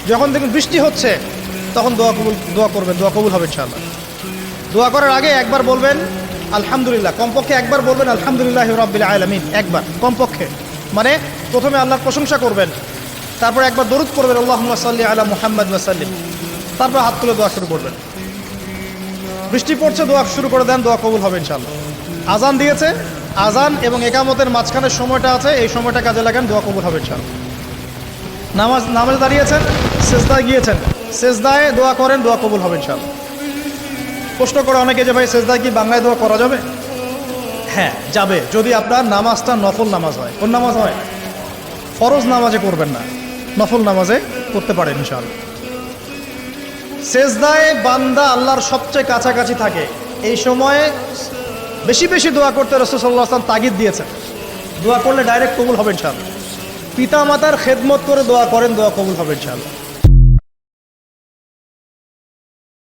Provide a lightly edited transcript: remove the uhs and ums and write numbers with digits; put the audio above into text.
যখন দেখুন বৃষ্টি হচ্ছে তখন দোয়া করবেন, দোয়া কবুল হবে ইনশাআল্লাহ। দোয়া করার আগে একবার বলবেন আলহামদুলিল্লাহ, কমপক্ষে একবার বলবেন আলহামদুলিল্লাহি রাব্বিল আলামিন, একবার কমপক্ষে। মানে প্রথমে আল্লাহর প্রশংসা করবেন, তারপর একবার দরুদ করবেন আল্লাহুম্মা সাল্লি আলা মুহাম্মাদ ওয়া সাল্লিম, তারপর হাত তুলে দোয়া শুরু করবেন। বৃষ্টি পড়ছে, দোয়া শুরু করে দেন, দোয়া কবুল হবে ইনশাআল্লাহ। আজান দিয়েছে, আজান এবং একামতের মাঝখানের সময়টা আছে, এই সময়টা কাজে লাগান, দোয়া কবুল হবে ইনশাআল্লাহ। নামাজে দাঁড়িয়েছেন, সেজদায় গিয়েছেন, সেজদায় দোয়া করেন, দোয়া কবুল হবে ইনশাআল্লাহ। প্রশ্ন করে অনেকে যে ভাই সেজদায় কি বাংলায় দোয়া করা যাবে? হ্যাঁ যাবে, যদি আপনার নামাজটা নফল নামাজ হয়। কোন নামাজ হয়? ফরজ নামাজে করবেন না, নফল নামাজে করতে পারেন ইনশাআল্লাহ। সেজদায় বান্দা আল্লাহর সবচেয়ে কাছাকাছি থাকে, এই সময়ে বেশি বেশি দোয়া করতে রাসূল সাল্লাল্লাহু আলাইহি ওয়াসাল্লাম তাগিদ দিয়েছেন। দোয়া করলে ডাইরেক্ট কবুল হবে ইনশাআল্লাহ। পিতা মাতার খেদমত করে দোয়া করেন, দোয়া কবুল হবে ইনশাআল্লাহ।